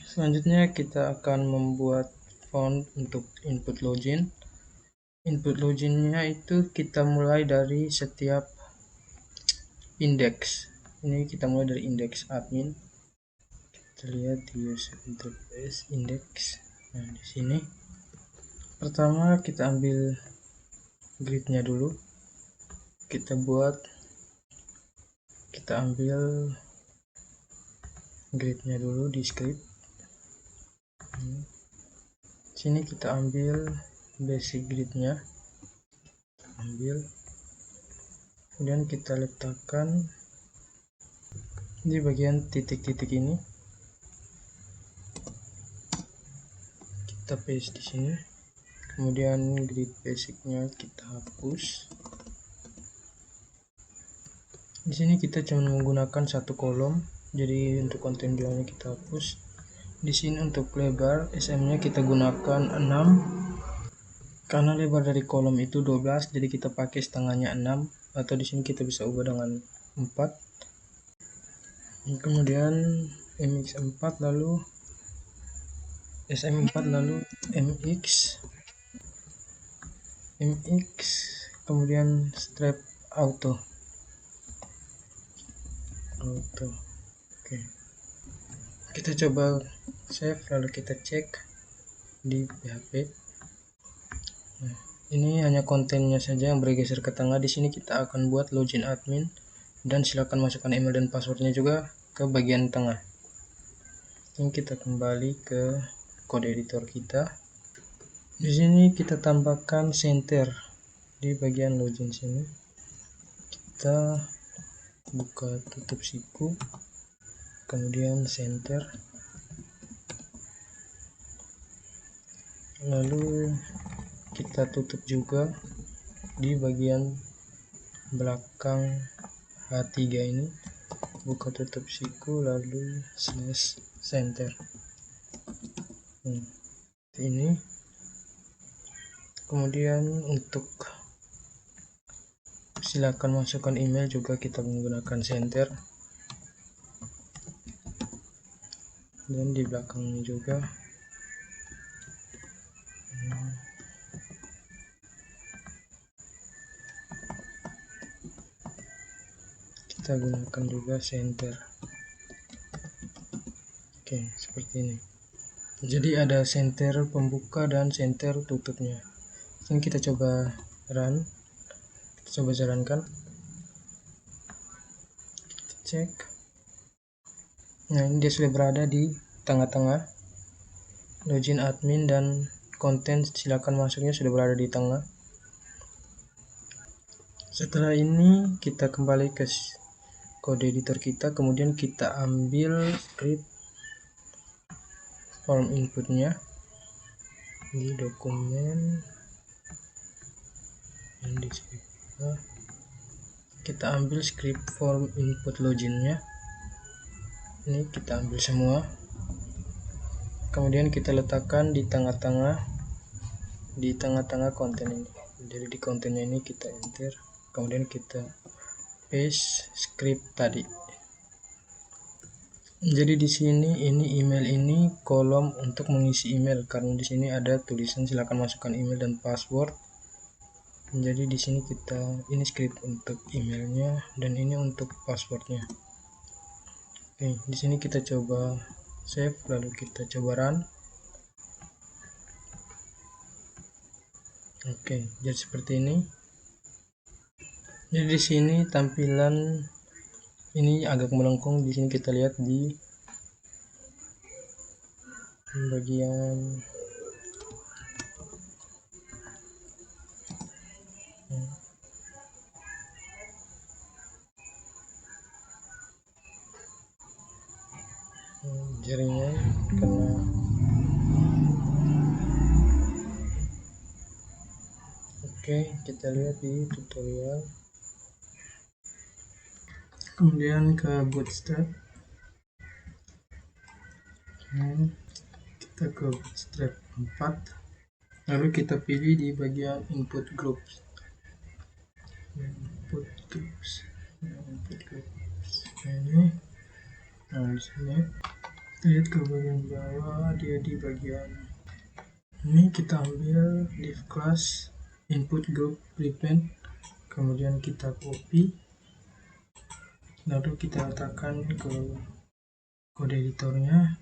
Selanjutnya kita akan membuat font untuk input login. Input loginnya itu kita mulai dari setiap indeks. Ini kita mulai dari indeks admin. Kita lihat di user interface index. Nah, di sini pertama kita ambil gridnya dulu. Kita ambil gridnya dulu di script. Sini kita ambil basic gridnya, kemudian kita letakkan di bagian titik-titik ini. Kita paste di sini, kemudian grid basicnya kita hapus. Di sini kita cuma menggunakan satu kolom, jadi untuk konten jualnya kita hapus. Di sini untuk lebar SM-nya kita gunakan 6, karena lebar dari kolom itu 12, jadi kita pakai setengahnya 6, atau di sini kita bisa ubah dengan 4. Kemudian MX4 lalu SM4 lalu MX, kemudian strap auto. Oke. Kita coba save lalu kita cek di PHP. Nah, ini hanya kontennya saja yang bergeser ke tengah. Di sini kita akan buat login admin dan silakan masukkan email dan passwordnya juga ke bagian tengah. Ini kita kembali ke kode editor kita. Di sini kita tambahkan center di bagian login sini. Kita buka tutup siku, kemudian center, lalu kita tutup juga di bagian belakang H3 ini, buka tutup siku lalu /center. Ini kemudian untuk silakan masukkan email juga kita menggunakan center, dan di belakangnya juga kita gunakan juga center. Oke, seperti ini. Jadi ada center pembuka dan center tutupnya. Ini kita coba run, kita coba jalankan, kita cek. Nah, ini dia sudah berada di tengah-tengah. Login admin dan konten silakan masuknya sudah berada di tengah. Setelah ini kita kembali ke kode editor kita, kemudian kita ambil script form inputnya di dokumen dan di script kita ambil script form input loginnya. Ini kita ambil semua, kemudian kita letakkan di tengah-tengah konten ini. Jadi di kontennya ini kita enter, kemudian kita paste script tadi. Jadi di sini ini email ini kolom untuk mengisi email, karena di sini ada tulisan silakan masukkan email dan password. Jadi di sini ini script untuk emailnya dan ini untuk passwordnya. Oke, di sini kita coba save lalu kita coba run. Oke, jadi seperti ini. Jadi di sini tampilan ini agak melengkung. Di sini kita lihat di bagian jaringan karena oke, kita lihat di tutorial, kemudian ke bootstrap, kita ke bootstrap 4, lalu kita pilih di bagian input groups, ini. Nah, di sini lihat ke bagian bawah, dia di bagian ini. Kita ambil div class input group prevent, kemudian kita copy, lalu kita letakkan ke kode editornya,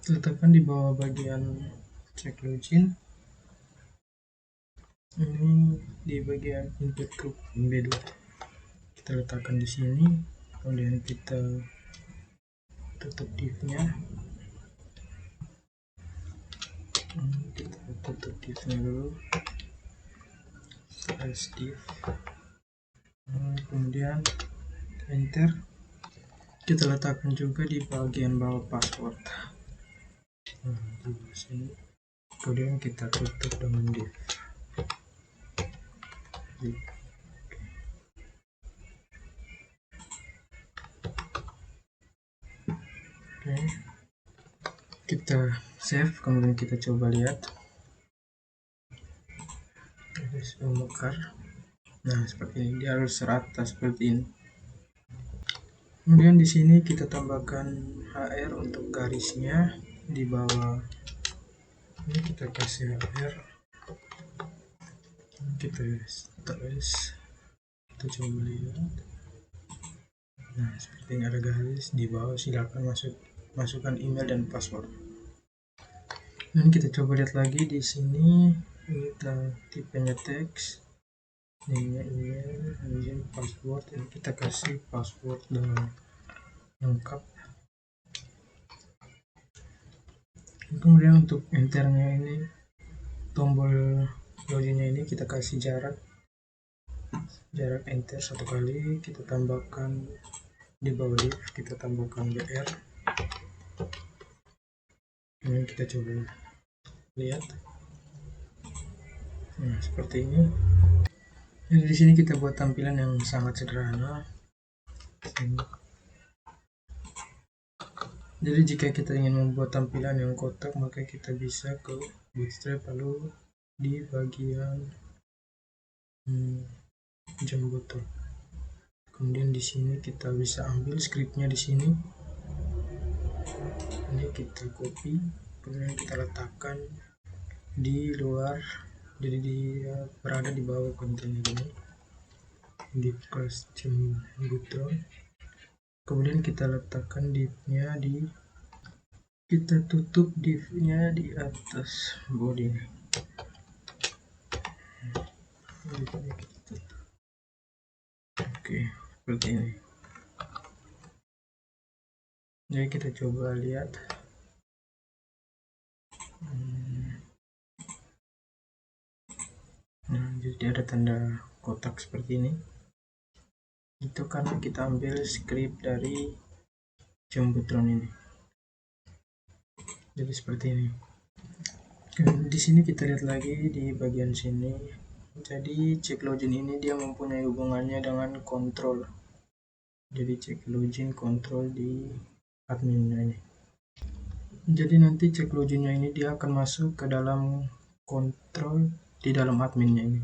letakkan di bawah bagian check login. Ini di bagian input group B2 kita letakkan di sini, kemudian kita tutup divnya. Kita tutup divnya dulu, slash div, kemudian enter. Kita letakkan juga di bagian bawah password di sini, kemudian kita tutup dengan div. Oke, kita save, kemudian kita coba lihat. Ini sudah mekar. Nah, seperti ini, dia harus rata seperti ini. Kemudian di sini kita tambahkan HR untuk garisnya di bawah. Ini kita kasih HR. Kita tulis, kita coba lihat. Nah, seperti ini ada garis di bawah. Silakan masukkan email dan password. Dan kita coba lihat lagi di sini. Kita tipenya teks, ini email, kemudian password. Ini kita kasih password dengan lengkap. Kemudian untuk enternya ini, tombol loginnya ini kita kasih jarak enter 1 kali. Kita tambahkan di bawah div, kita tambahkan BR. Kemudian kita coba lihat. Nah, seperti ini. Jadi di sini kita buat tampilan yang sangat sederhana. Jadi jika kita ingin membuat tampilan yang kotak, maka kita bisa ke Bootstrap, lalu di bagian jam botol. Kemudian di sini kita bisa ambil scriptnya di sini. Ini kita copy, kemudian kita letakkan di luar, jadi dia berada di bawah kontainer ini di class jam botol. Kemudian kita letakkan divnya di, kita tutup divnya di atas body. Oke, seperti ini. Jadi kita coba lihat. Nah, jadi ada tanda kotak seperti ini. Itu karena kita ambil script dari Jumbotron ini. Jadi seperti ini. Di sini kita lihat lagi di bagian sini. Jadi check login ini dia mempunyai hubungannya dengan kontrol. Jadi check login kontrol di adminnya ini. Jadi nanti check loginnya ini dia akan masuk ke dalam kontrol di dalam adminnya ini.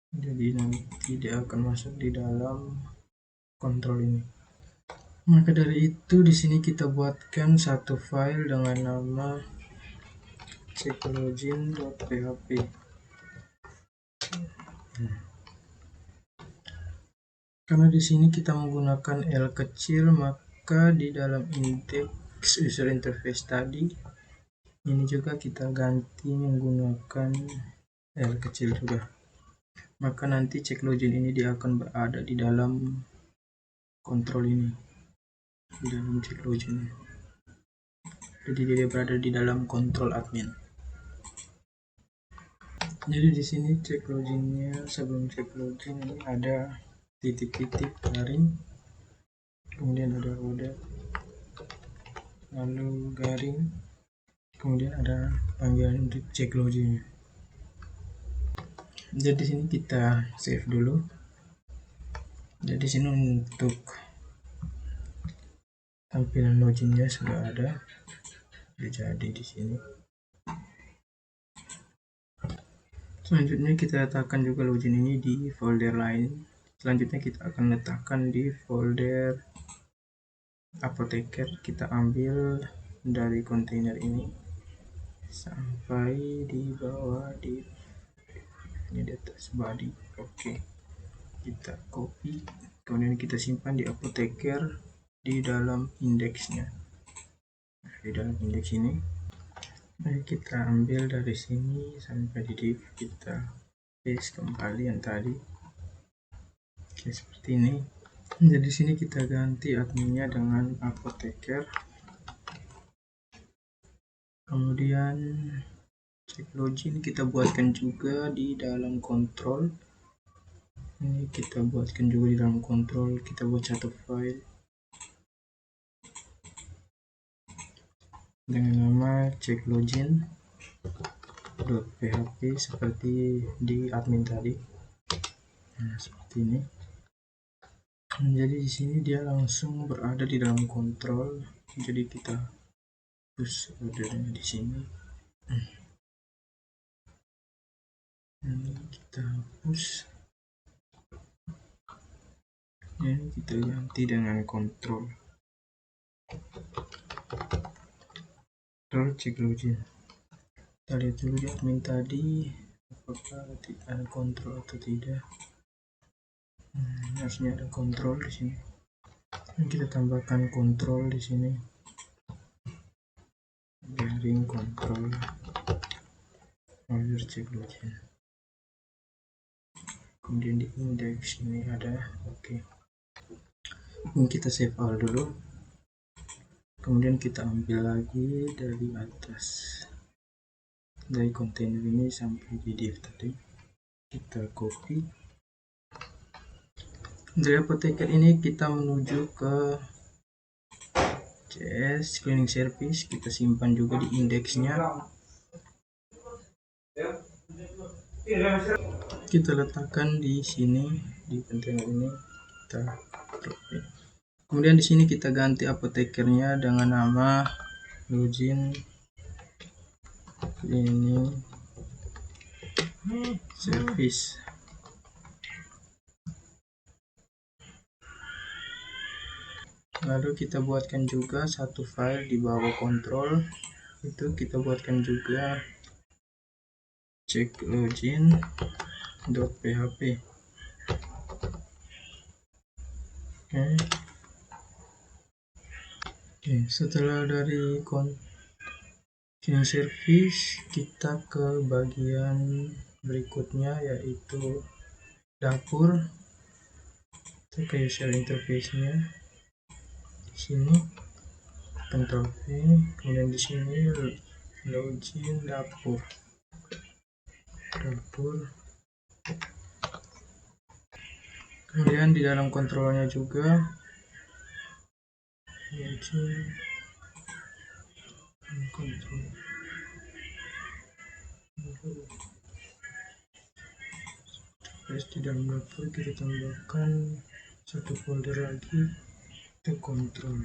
Jadi nanti dia akan masuk di dalam kontrol ini. Maka dari itu di sini kita buatkan satu file dengan nama checklogin.php. Karena di sini kita menggunakan L kecil, maka di dalam index user interface tadi ini juga kita ganti menggunakan L kecil juga. Maka nanti check login ini dia akan berada di dalam kontrol ini, di dalam check login. Jadi dia berada di dalam kontrol admin. Jadi di sini check loginnya, sebelum check login ini ada titik-titik garing, kemudian ada order, lalu garing, kemudian ada panggilan untuk check loginnya. Jadi di sini kita save dulu. Jadi di sini untuk tampilan loginnya sudah ada, jadi di sini. Selanjutnya kita letakkan juga login ini di folder lain. Selanjutnya kita akan letakkan di folder apoteker kita ambil dari kontainer ini sampai di bawah ini di atas body. Oke, kita copy, kemudian kita simpan di apoteker di dalam indeksnya. Di dalam indeks ini, mari kita ambil dari sini sampai di div, kita paste kembali yang tadi. Oke, seperti ini. Jadi di sini kita ganti adminnya dengan apoteker. Kemudian cek login kita buatkan juga di dalam kontrol. Ini kita buatkan juga di dalam kontrol. Kita buat satu file dengan nama cek login.php seperti di admin tadi. Nah, seperti ini. Jadi di sini dia langsung berada di dalam kontrol. Jadi kita push ordernya di sini. Ini kita push. Ini kita ganti dengan kontrol cek login. Kita lihat dulu di admin tadi apakah ada kontrol atau tidak. Harusnya ada kontrol di sini. Ini kita tambahkan kontrol di sini. Bearing kontrol order cek login. Kemudian di indeks ini ada. Oke. Ini kita save all dulu. Kemudian kita ambil lagi dari atas, dari kontainer ini sampai di div tadi. Kita copy. Dari apoteker ini kita menuju ke CS cleaning service. Kita simpan juga di indeksnya. Kita letakkan di sini di kontainer ini. Kita copy. Kemudian di sini kita ganti apotekernya dengan nama login cleaning service. Lalu kita buatkan juga satu file di bawah kontrol, itu kita buatkan juga cek login.php. Oke, setelah dari cleaning service kita ke bagian berikutnya, yaitu dapur. Kita ke user interface-nya. Sini Ctrl V, kemudian di sini login dapur. Kemudian di dalam kontrolnya juga login kontrol. Terus di dalam dapur kita tambahkan satu folder lagi, itu kontrol.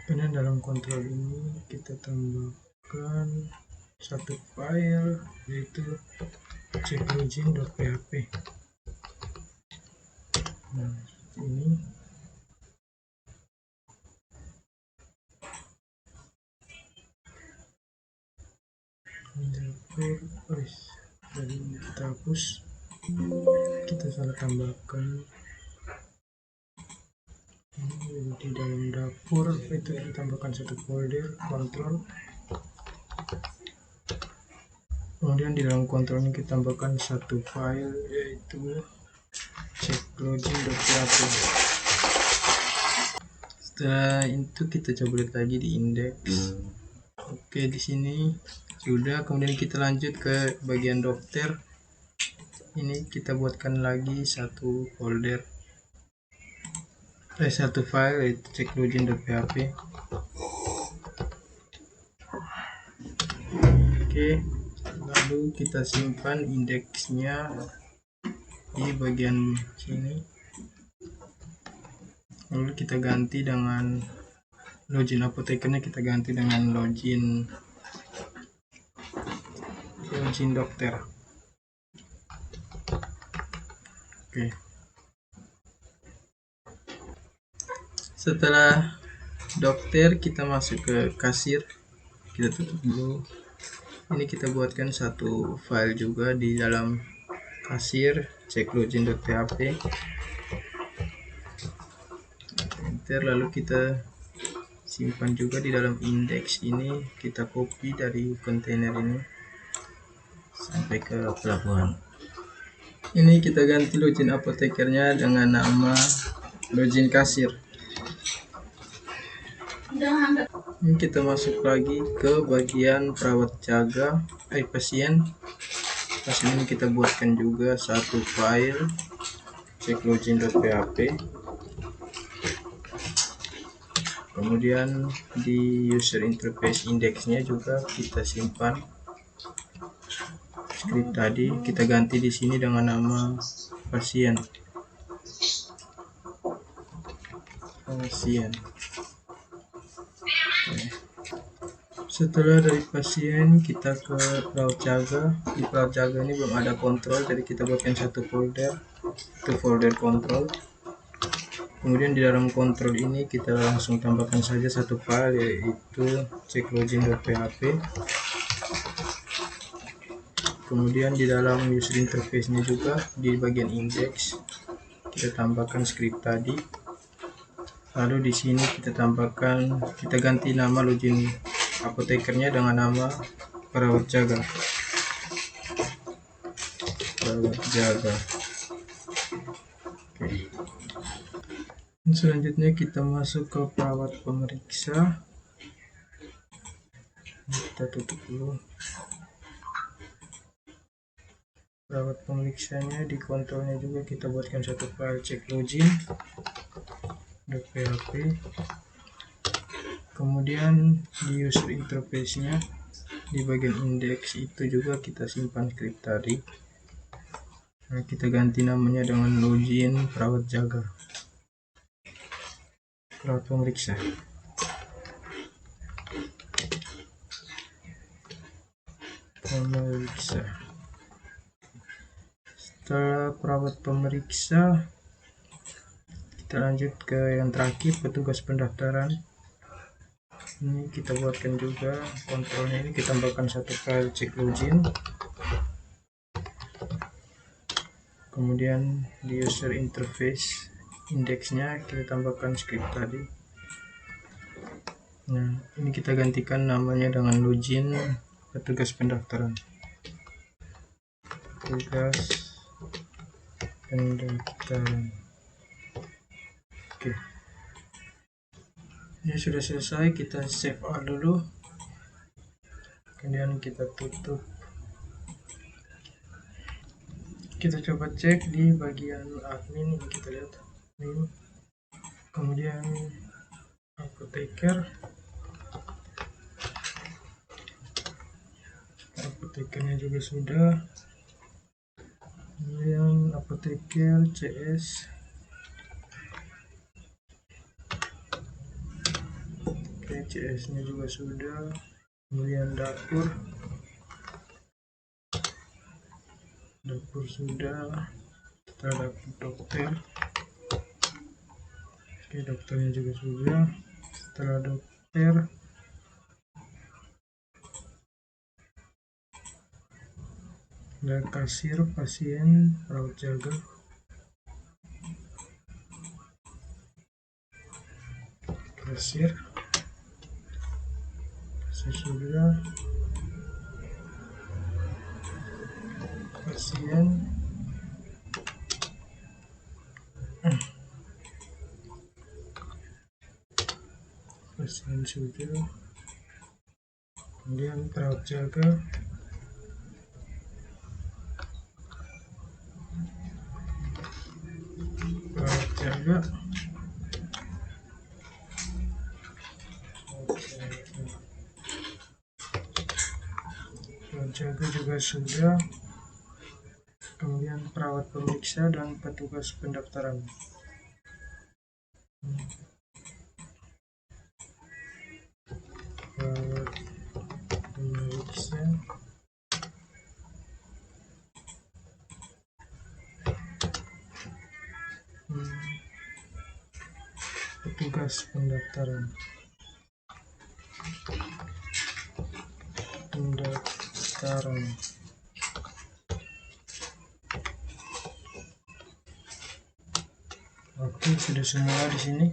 Kemudian dalam kontrol ini kita tambahkan satu file, yaitu cek login.php. Nah, seperti ini. Dapur, jadi kita hapus, kita salah tambahkan. Di dalam dapur itu kita tambahkan satu folder kontrol. Kemudian di dalam kontrol ini kita tambahkan satu file, yaitu cek login.php. Setelah itu kita coba lihat lagi di indeks. Oke, di sini sudah. Kemudian kita lanjut ke bagian dokter. Ini kita buatkan lagi satu folder, satu file, yaitu cek login.php. Oke, lalu kita simpan indeksnya di bagian sini. Lalu kita ganti dengan login apotekernya, kita ganti dengan login dokter. Oke. Setelah dokter, kita masuk ke kasir. Kita tutup dulu. Ini kita buatkan satu file juga di dalam kasir, cek login.php, enter, lalu kita simpan juga di dalam indeks ini. Kita copy dari kontainer ini sampai ke pelabuhan. Ini kita ganti login apotekernya dengan nama login kasir. Ini kita masuk lagi ke bagian perawat jaga, pasien. Pasien ini kita buatkan juga satu file, cek login.php. Kemudian di user interface indeksnya juga kita simpan script tadi, kita ganti di sini dengan nama pasien. Setelah dari pasien, kita ke perawat jaga. Di perawat jaga ini belum ada kontrol, jadi kita buatkan satu folder, itu folder kontrol. Kemudian di dalam kontrol ini kita langsung tambahkan saja satu file, yaitu cek login.php. Kemudian di dalam user interface nya juga di bagian index kita tambahkan script tadi. Lalu di sini kita tambahkan, kita ganti nama login apotekernya dengan nama perawat jaga. Oke. Selanjutnya kita masuk ke perawat pemeriksa. Kita tutup dulu. Perawat pemeriksanya, di kontrolnya juga kita buatkan satu file cek login.php. Kemudian di user interface nya di bagian indeks itu juga kita simpan script tadi. Nah, kita ganti namanya dengan login perawat jaga, perawat pemeriksa. Setelah perawat pemeriksa, kita lanjut ke yang terakhir, petugas pendaftaran. Ini kita buatkan juga kontrolnya, ini kita tambahkan satu file cek login. Kemudian di user interface indeksnya kita tambahkan script tadi. Nah, ini kita gantikan namanya dengan login petugas pendaftaran. Petugas pendaftaran. Oke. Ini sudah selesai, kita save all dulu. Kemudian kita tutup. Kita coba cek di bagian admin, ini kita lihat admin. Kemudian apoteker. Apotekernya juga sudah. Kemudian apoteker CS. Oke, CS nya juga sudah. Kemudian dapur sudah. Setelah dapur dokter. Oke, dokternya juga sudah. Setelah dokter, ada kasir, pasien, perawat jaga. Kasir sudah. Pasien, sudah. Kemudian perawat jaga. Perawat jaga. Perawat jaga juga sudah. Kemudian perawat pemeriksa dan petugas pendaftaran. Perawat pemeriksa, tugas pendaftaran. Oke, sudah semua di sini.